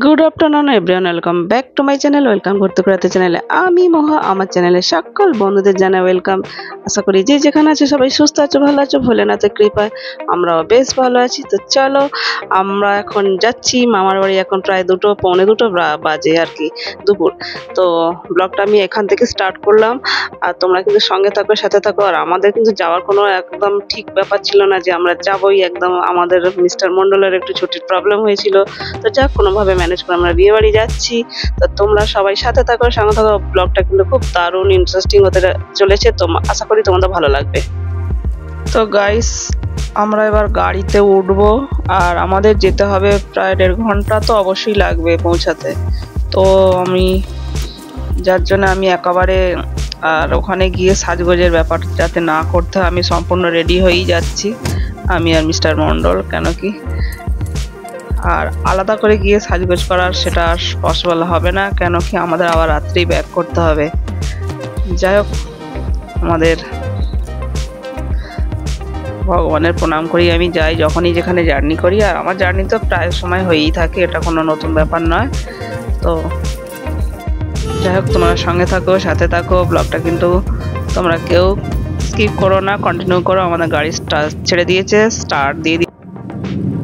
Good afternoon everyone, welcome back to my channel. Welcome ঘুরতে ঘুরাতে চ্যানেলে আমি মহা। আমার চ্যানেলে সকল বন্ধুদের জানাই ওয়েলকাম। আশা করি যে যেখানে আছে সবাই সুস্থ আছো, ভালো আছো, ভোলেনাথের কৃপায় আমরাও বেশ ভালো আছি। তো চলো আমরা এখন যাচ্ছি মামার বাড়ি। এখন প্রায় পৌনে দুটো বাজে আর কি, দুপুর। তো ব্লগটা আমি এখান থেকে স্টার্ট করলাম, আর তোমরা কিন্তু সঙ্গে থাকো, সাথে থাকো। আর আমাদের কিন্তু যাওয়ার কোনো একদম ঠিক ব্যাপার ছিল না যে আমরা যাবোই একদম। আমাদের মিস্টার মন্ডলের একটু ছুটির প্রবলেম হয়েছিল, তো যাক কোনোভাবে ম্যানেজ করে আমরা বিয়ে বাড়ি যাচ্ছি। তো তোমরা সবাই সাথে থাকো, সঙ্গে থাকো। ব্লগটা কিন্তু খুব দারুণ ইন্টারেস্টিং হতে চলেছে, তো আশা করি তোমাদের ভালো লাগবে। তো গাইস, আমরা এবার গাড়িতে উঠবো, আর আমাদের যেতে হবে প্রায় 1.5 ঘন্টা তো অবশ্যই লাগবে পৌঁছাতে। তো আমি যার জন্য আমি একেবারে আর ওখানে গিয়ে সাজগোজের ব্যাপার যাতে না করতে হয়, আমি সম্পূর্ণ রেডি হয়েই যাচ্ছি, আমি আর মিস্টার মন্ডল। কেন কি আর আলাদা করে গিয়ে সাজগোজ করার সেটা আর পসিবল হবে না, কেন কি আমাদের আবার রাত্রেই ব্যাক করতে হবে। যাই হোক, আমাদের ভগবানের প্রণাম করি আমি যাই যখনই যেখানে জার্নি করি। আর আমার জার্নি তো প্রায় সময় হয়েই থাকে, এটা কোনো নতুন ব্যাপার নয়। তো যাই হোক, তোমরা সঙ্গে থাকো, সাথে থাকো। ব্লগটা কিন্তু তোমরা কেউ স্কিপ করো না, কন্টিনিউ করো। আমাদের গাড়ি ছেড়ে দিয়েছে, স্টার্ট দিয়ে।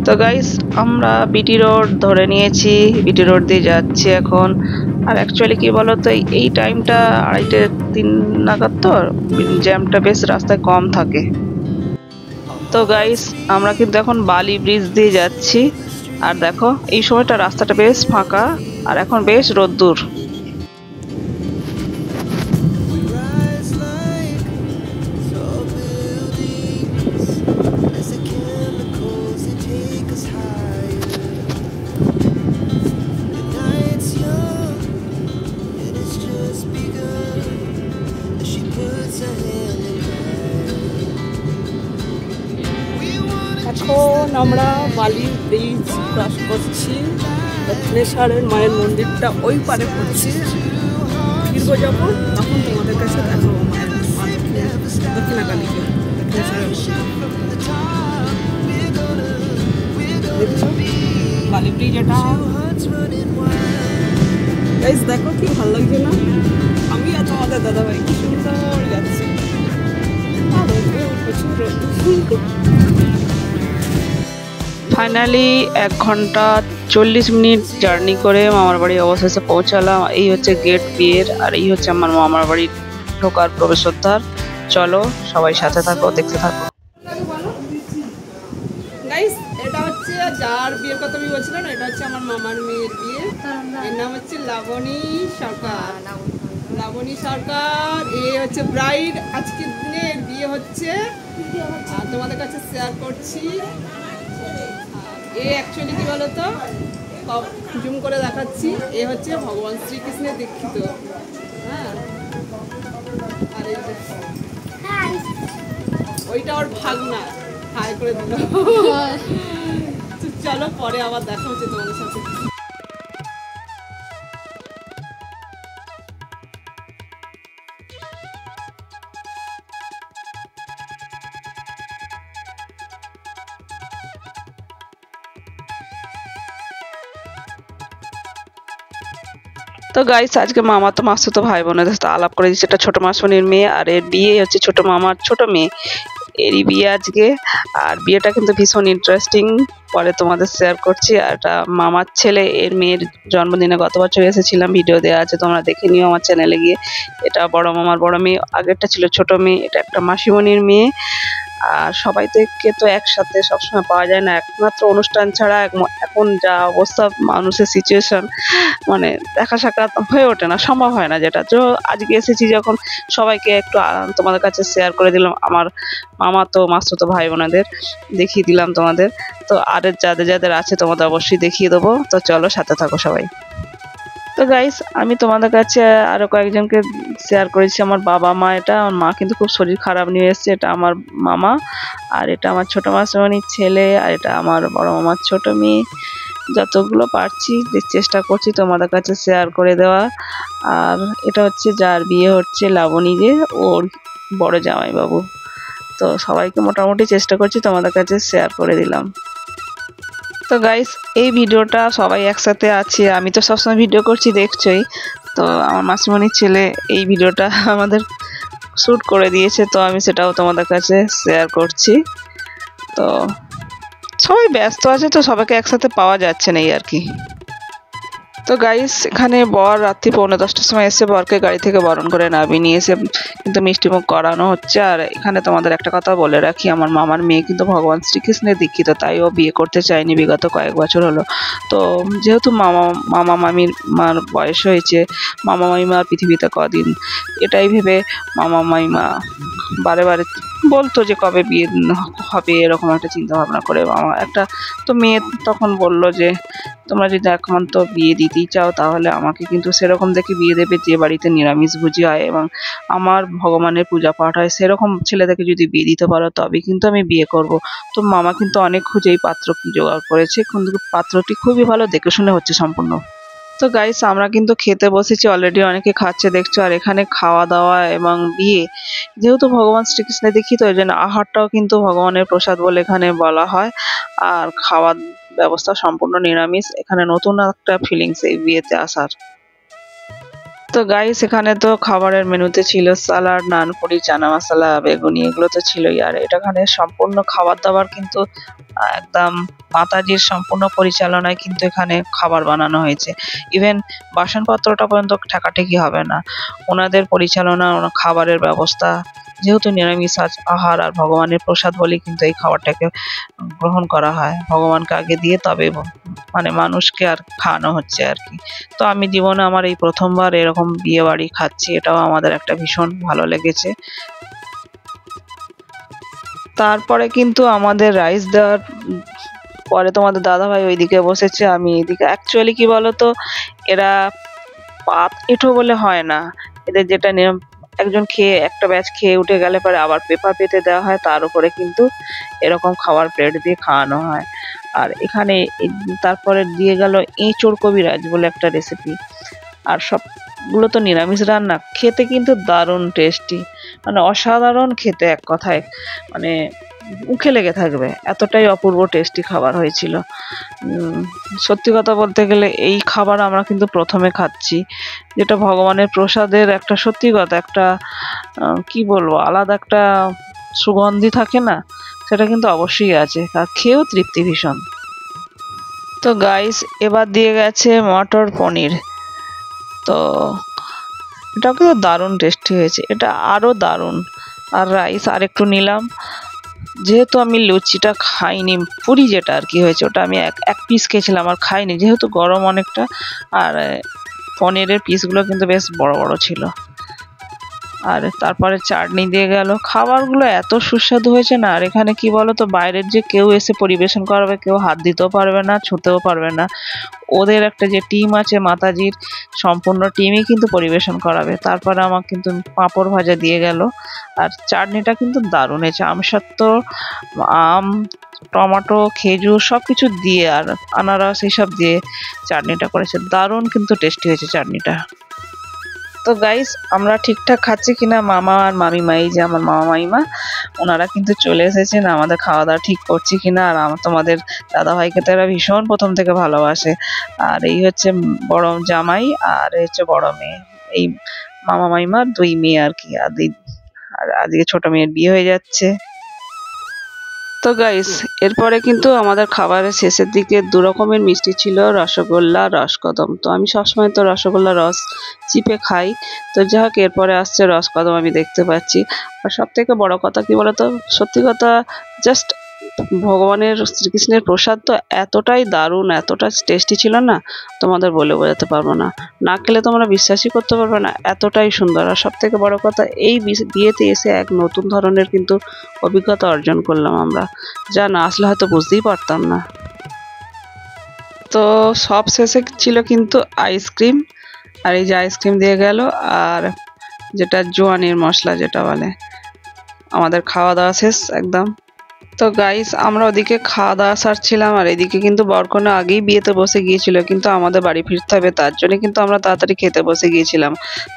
তো গাইস, আমরা বিটি রোড ধরে নিয়েছি, বিটি রোড দিয়ে যাচ্ছি এখন। আর অ্যাকচুয়ালি কি বলতো, এই টাইমটা 2:30-3 নাগাদ তো জ্যামটা বেশ রাস্তায় কম থাকে। তো গাইস, আমরা কিন্তু এখন বালি ব্রিজ দিয়ে যাচ্ছি। আর দেখো এই সময়টা রাস্তাটা বেশ ফাঁকা, আর এখন বেশ রোদ্দুর। এখন আমরা বালি ব্রিজ ক্রস করছি, দক্ষিণেশ্বরের মায়ের মন্দিরটা ওই পারে পড়ছি। ফিরবো যখন তখন তোমাদের কাছে দেখাবো মায়ের দক্ষিণাকালীকে, বালি ব্রিজ। এটা গাইস দেখো কি ভালো লাগছে না? আমি আর তোমাদের দাদাভাই কি সুন্দর যাচ্ছি। ফাইনালি 1 ঘন্টা 40 মিনিট জার্নি করে মামার বাড়ি অবশেষে পৌঁছালাম। এই হচ্ছে গেট বিয়ের, আর এই হচ্ছে আমার মামার বাড়ি ঢোকার প্রবেশদ্বার। চলো সবাই সাথে থাকো, দেখতে থাকো। গাইস, এটা হচ্ছে যার বিয়ের কথা আমি বলছিলাম, এটা হচ্ছে আমার মামার মেয়ের বিয়ে। এর নাম হচ্ছে লাবণী সরকার। লাবণী সরকার এ হচ্ছে ব্রাইড। আজকের দিনে এর বিয়ে হচ্ছে, আর তোমাদের কাছে শেয়ার করছি। এ অ্যাকচুয়ালি কি বলতো, জুম করে দেখাচ্ছি, এ হচ্ছে ভগবান শ্রীকৃষ্ণের দীক্ষিত। হ্যাঁ, আর এই যে ওইটা ওর ভাগনা, হাই করে দিল। চলো পরে আবার দেখা হচ্ছে তোমাদের সাথে। তো গাইস, আজকে মামা তো মাসুতো ভাই বোনের সাথে আলাপ করে দিচ্ছে। এটা ছোট মাসুনির মেয়ে, আর এর বিয়ে হচ্ছে ছোট মামার ছোট মেয়ে, এরই বিয়ে আজকে। আর বিয়েটা কিন্তু ভীষণ ইন্টারেস্টিং, পরে তোমাদের শেয়ার করছি। আর এটা মামার ছেলে, এর মেয়ের জন্মদিনে গত বছর এসেছিলাম, ভিডিও দেওয়া আছে, তোমরা দেখে নিও আমার চ্যানেলে গিয়ে। এটা বড় মামার বড় মেয়ে, আগেরটা ছিল ছোট মেয়ে, এটা একটা মাসিমণির মেয়ে। আর সবাইকে তো একসাথে সবসময় পাওয়া যায় না, একমাত্র অনুষ্ঠান ছাড়া এখন যা অবস্থা মানুষের সিচুয়েশন, মানে দেখা সাক্ষাৎ হয়ে ওঠে না, সম্ভব হয় না। যেটা তো আজকে এসেছি যখন, সবাইকে একটু তোমাদের কাছে শেয়ার করে দিলাম। আমার মামা তো মাসুতো ভাই বোনেদের দেখিয়ে দিলাম তোমাদের। তো আর যাদের যাদের আছে তোমাদের অবশ্যই দেখিয়ে দেবো। তো চলো সাথে থাকো সবাই। তো গাইস, আমি তোমাদের কাছে আরো কয়েকজনকে শেয়ার করেছি। আমার বাবা মা, এটা আমার মা কিন্তু খুব শরীর খারাপ নিয়ে এসেছে। এটা আমার মামা, আর এটা আমার ছোট মাসিমণির ছেলে, আর এটা আমার বড় মামার ছোট মেয়ে। যতগুলো পারছি চেষ্টা করছি তোমাদের কাছে শেয়ার করে দেওয়া। আর এটা হচ্ছে যার বিয়ে হচ্ছে, লাবণী, যে ওর বড় জামাইবাবু। তো সবাইকে মোটামুটি চেষ্টা করছি তোমাদের কাছে শেয়ার করে দিলাম। তো গাইস, এই ভিডিওটা সবাই একসাথে আছি, আমি তো সবসময় ভিডিও করছি দেখছোই। তো আমার মাসিমণির ছেলে এই ভিডিওটা আমাদের শ্যুট করে দিয়েছে, তো আমি সেটাও তোমাদের কাছে শেয়ার করছি। তো সবাই ব্যস্ত আছে, তো সবাইকে একসাথে পাওয়া যাচ্ছে না এই আর কি। তো গাইস, এখানে বর রাত্রি 9:45টার সময় এসে বরকে গাড়ি থেকে বরণ করে নামিয়ে নিয়ে এসে কিন্তু মিষ্টিমুখ করানো হচ্ছে। আর এখানে তোমাদের একটা কথা বলে রাখি, আমার মামার মেয়ে কিন্তু ভগবান শ্রীকৃষ্ণের দীক্ষিত, তাই ও বিয়ে করতে চায়নি বিগত কয়েক বছর হলো। তো যেহেতু মামা মামির মার বয়স হয়েছে, মামা মামিমার পৃথিবীতে কদিন, এটাই ভেবে মামা মামিমা বারে বারে বলতো যে কবে বিয়ে হবে, এরকম একটা চিন্তা ভাবনা করে মামা একটা। তো মেয়ে তখন বলল যে তোমরা যদি এখন তো বিয়ে দিতেই চাও, তাহলে আমাকে কিন্তু সেরকম দেখে বিয়ে দেবে যে বাড়িতে নিরামিষভোজী হয় এবং আমার ভগবানের পূজা পাঠ হয়, সেরকম ছেলে থেকে যদি বিয়ে দিতে পারো তবে কিন্তু আমি বিয়ে করব। তো মামা কিন্তু অনেক খুঁজে এই পাত্র জোগাড় করেছে, কিন্তু পাত্রটি খুবই ভালো, দেখে শুনে হচ্ছে সম্পূর্ণ। তো গাইস, আমরা কিন্তু খেতে বসেছি, অলরেডি অনেকে খাচ্ছে দেখছো। আর এখানে খাওয়া দাওয়া এবং বিয়ে, যেহেতু ভগবান শ্রীকৃষ্ণের দীক্ষিত, ওই জন্য আহারটাও কিন্তু ভগবানের প্রসাদ বলে এখানে বলা হয়। আর খাওয়ার ব্যবস্থা সম্পূর্ণ নিরামিষ, এখানে নতুন একটা ফিলিংস এই বিয়েতে আসার। তো গাইস, এখানে তো খাবারের মেনুতে ছিল সালাড, নান, পুরি, চানা মশলা, বেগুনি, এগুলো তো ছিলই। আর এখানে সম্পূর্ণ খাবার দাবার কিন্তু একদম মাতাজির সম্পূর্ণ পরিচালনায় কিন্তু এখানে খাবার বানানো হয়েছে। ইভেন বাসনপত্রটা পর্যন্ত ঠেকাঠেকি হবে না, ওনাদের পরিচালনা, খাবারের ব্যবস্থা, যেহেতু নিরামিষ আহার আর ভগবানের প্রসাদ বলে কিন্তু এই খাবারটাকে গ্রহণ করা হয়। ভগবানকে আগে দিয়ে তবে মানে মানুষকে আর খাওয়ানো হচ্ছে আর কি। তো আমি জীবনে আমার এই প্রথমবার এরকম বিয়ে বাড়ি খাচ্ছি, এটাও আমাদের একটা ভীষণ ভালো লেগেছে। তারপরে কিন্তু আমাদের রাইস দেওয়ার পরে তোমাদের দাদাভাই ওইদিকে বসেছে, আমি এদিকে। অ্যাকচুয়ালি কি বলতো, এরা পাত এঁঠো বলে হয় না, এদের যেটা নিয়ম, একজন খেয়ে একটা ব্যাচ খেয়ে উঠে গেলে পরে আবার পেপার পেতে দেওয়া হয়, তার উপরে কিন্তু এরকম খাবার প্লেট দিয়ে খাওয়ানো হয়। আর এখানে তারপরে দিয়ে গেল এঁচোড় কবিরাজ বলে একটা রেসিপি। আর সবগুলো তো নিরামিষ রান্না, খেতে কিন্তু দারুণ টেস্টি, মানে অসাধারণ খেতে, এক কথায় মানে মুখে লেগে থাকবে, এতটাই অপূর্ব টেস্টি খাবার হয়েছিল। সত্যি কথা বলতে গেলে এই খাবার আমরা কিন্তু প্রথমে খাচ্ছি, যেটা ভগবানের প্রসাদের একটা, সত্যি কথা একটা কি বলবো, আলাদা একটা সুগন্ধি থাকে না, সেটা কিন্তু অবশ্যই আছে, আর খেয়েও তৃপ্তি ভীষণ। তো গাইস, এবার দিয়ে গেছে মটর পনির। তো এটাও কিন্তু দারুণ টেস্টি হয়েছে, এটা আরও দারুণ। আর রাইস আর একটু নিলাম, যেহেতু আমি লুচিটা খাইনি, পুরি যেটা আর কি হয়েছে ওটা আমি এক পিস খেয়েছিলাম আর খাইনি, যেহেতু গরম অনেকটা। আর পনিরের পিসগুলো কিন্তু বেশ বড় বড় ছিল। আর তারপরে চাটনি দিয়ে গেল, খাবারগুলো এত সুস্বাদু হয়েছে না। আর এখানে কি বলতো, বাইরের যে কেউ এসে পরিবেশন করবে, কেউ হাত দিতেও পারবে না, ছুঁতেও পারবে না, ওদের একটা যে টিম আছে মাতাজির, সম্পূর্ণ টিমই কিন্তু পরিবেশন করাবে। তারপরে আমার কিন্তু পাঁপড় ভাজা দিয়ে গেল। আর চাটনিটা কিন্তু দারুণ হয়েছে, আমসত্ত্ব, আম, টমেটো, খেজুর সব কিছু দিয়ে, আর আনারস এইসব দিয়ে চাটনিটা করেছে, দারুণ কিন্তু টেস্টি হয়েছে চাটনিটা। তো গাইস, আমরা ঠিকঠাক খাচ্ছি কিনা, মামা আর মামিমা, এই যে আমার মামা মামিমা, ওনারা কিন্তু চলে এসেছেন আমাদের খাওয়া দাওয়া ঠিক করছি কিনা। আর আমার তোমাদের দাদাভাইকে তো এরা ভীষণ প্রথম থেকে ভালোবাসে। আর এই হচ্ছে বড় জামাই, আর এই হচ্ছে বড় মেয়ে, এই মামা মামিমার দুই মেয়ে আর কি। আর আজকে ছোট মেয়ের বিয়ে হয়ে যাচ্ছে। তো গাইস, এরপরে কিন্তু আমাদের খাবারের শেষের দিকে দু রকমের মিষ্টি ছিল, রসগোল্লা, রসকদম। তো আমি সবসময় তো রসগোল্লা রস চিপে খাই, তো যাই হোক এরপরে আসছে রসকদম আমি দেখতে পাচ্ছি। আর সব থেকে বড় কথা কি বলতো, সত্যি কথা, জাস্ট ভগবানের শ্রীকৃষ্ণের প্রসাদ তো এতটাই দারুণ, এতটা টেস্টি ছিল না, তোমাদের বলে বোঝাতে পারবো না, না খেলে তোমরা বিশ্বাসই করতে পারবে না, এতটাই সুন্দর। আর সব থেকে বড় কথা, এই বিয়েতে এসে এক নতুন ধরনের কিন্তু অভিজ্ঞতা অর্জন করলাম আমরা, যা না আসলে হয়তো বুঝতেই পারতাম না। তো সব শেষে ছিল কিন্তু আইসক্রিম, আর এই যে আইসক্রিম দিয়ে গেল, আর যেটা জোয়ানির মশলা যেটা বলে। আমাদের খাওয়া দাওয়া শেষ একদম। তো গাইস আমরা ওদিকে খাওয়া দাওয়া সারছিলাম আর এদিকে কিন্তু বরকনে আগেই বিয়েতে বসে গিয়েছিল, কিন্তু আমাদের বাড়ি ফিরতে হবে তার জন্য কিন্তু আমরা তাড়াতাড়ি খেতে বসে গিয়েছিলাম।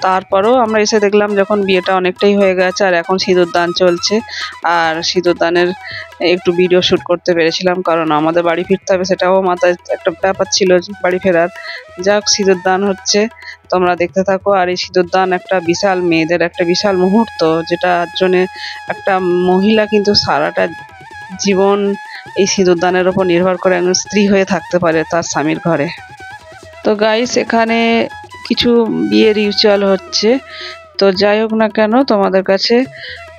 তারপরেও আমরা এসে দেখলাম যখন বিয়েটা অনেকটাই হয়ে গেছে আর এখন সিঁদুর দান চলছে, আর সিঁদুর দানের একটু ভিডিও শ্যুট করতে পেরেছিলাম কারণ আমাদের বাড়ি ফিরতে হবে, সেটাও মাথায় একটা ব্যাপার ছিল বাড়ি ফেরার। যাক, সিঁদুর দান হচ্ছে, তোমরা দেখতে থাকো। আর এই সিঁদুর দান একটা বিশাল মেয়েদের একটা বিশাল মুহূর্ত, যেটার জন্য একটা মহিলা কিন্তু সারাটা জীবন এই সিঁদুরদানের উপর নির্ভর করে একজন স্ত্রী হয়ে থাকতে পারে তার স্বামীর ঘরে। তো গাইস এখানে কিছু বিয়ে রিচুয়াল হচ্ছে, তো যাই হোক না কেন তোমাদের কাছে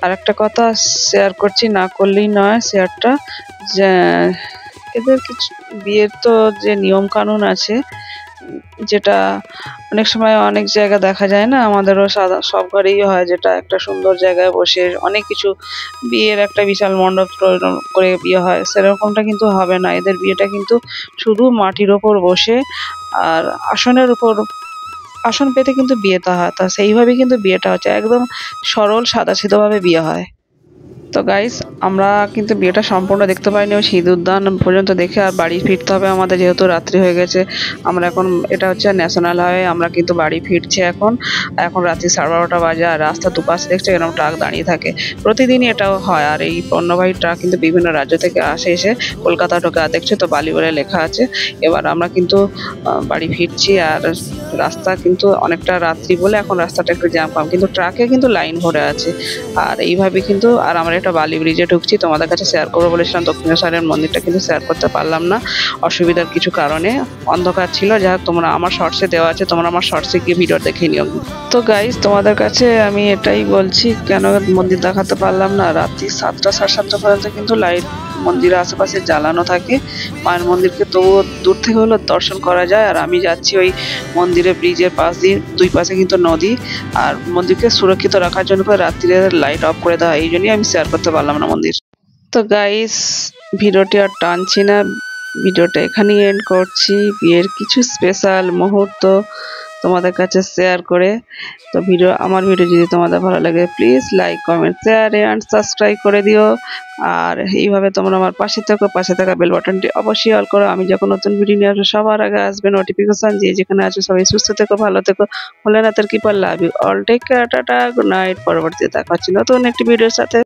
আরেকটা কথা শেয়ার করছি, না করলেই নয় শেয়ারটা, যে এদের কিছু বিয়ের তো যে নিয়ম কানুন আছে, যেটা অনেক সময় অনেক জায়গা দেখা যায় না, আমাদেরও সব ঘরেই হয়, যেটা একটা সুন্দর জায়গায় বসে অনেক কিছু বিয়ের একটা বিশাল মণ্ডপ করে বিয়ে হয়, সেরকমটা কিন্তু হবে না। এদের বিয়েটা কিন্তু শুধু মাটির ওপর বসে আর আসনের উপর আসন পেতে কিন্তু বিয়েটা হয়, তা সেইভাবে কিন্তু বিয়েটা হচ্ছে, একদম সরল সাদাসিধেভাবে বিয়ে হয়। তো গাইস আমরা কিন্তু বিয়েটা সম্পূর্ণ দেখতে পাইনি, ওই সিঁদুরদান পর্যন্ত দেখে আর বাড়ি ফিরতে হবে আমাদের, যেহেতু রাত্রি হয়ে গেছে। আমরা এখন, এটা হচ্ছে ন্যাশনাল হাইওয়ে, আমরা কিন্তু বাড়ি ফিরছি এখন। এখন রাত্রি 12:30 বাজে আর রাস্তা দুপাশে দেখছে এরকম ট্রাক দাঁড়িয়ে থাকে, প্রতিদিনই এটাও হয়। আর এই পণ্যবাহী ট্রাক কিন্তু বিভিন্ন রাজ্য থেকে এসে কলকাতা ঢোকে, আর দেখছো তো বালি বলে লেখা আছে। এবার আমরা কিন্তু বাড়ি ফিরছি, আর রাস্তা কিন্তু অনেকটা রাত্রি বলে এখন রাস্তাটা একটু জ্যাম কম, কিন্তু ট্রাকে কিন্তু লাইন ভরে আছে। আর এইভাবে কিন্তু, আর আমরা একটা বালি ব্রিজে ঢুকছি, তোমাদের কাছে শেয়ার করবো বলেছিলাম দক্ষিণেশ্বরের মন্দিরটা, কিন্তু শেয়ার করতে পারলাম না অসুবিধার কিছু কারণে, অন্ধকার ছিল। যা হোক, তোমরা আমার শর্টসে দেওয়া আছে, তোমরা আমার শর্টসে গিয়ে ভিডিও দেখে নিও। তো গাইজ তোমাদের কাছে আমি এটাই বলছি, কেন মন্দির দেখাতে পারলাম না, রাত্রি 7টা 7:30 পর্যন্ত কিন্তু লাইট মন্দিরের আশেপাশে জ্বালানো থাকে। মায়ের মন্দিরকে তবুও দূর থেকে হলেও দর্শন করা যায়। আর আমি যাচ্ছি ওই মন্দিরের ব্রিজের পাশ দিয়ে, দুই পাশে কিন্তু নদী, আর মন্দিরকে সুরক্ষিত রাখার জন্য রাত্রিরে লাইট অফ করে দেওয়া হয়, এই জন্যই আমি শেয়ার করতে পারলাম না মন্দির। তো গাইস ভিডিওটি আর টানছি না, ভিডিওটা এখানেই এন্ড করছি, বিয়ের কিছু স্পেশাল মুহূর্ত তোমাদের কাছে শেয়ার করে। তো আমার ভিডিও যদি তোমাদের ভালো লাগে please like comment share and subscribe করে দিও। আর এইভাবে তোমরা আমার পাশে থেকো, পাশে থাকা বেল বাটনটি অবশ্যই অল করো, আমি যখন নতুন ভিডিও নিয়ে আসবো সবার আগে আসবে নোটিফিকেশন। যে যেখানে আছো সবাই সুস্থ থেকো, ভালো থেকো, ভোলেনাথের কৃপা, love you all, take care, tata, good night. পরবর্তীতে দেখা হচ্ছে নতুন একটি ভিডিওর সাথে।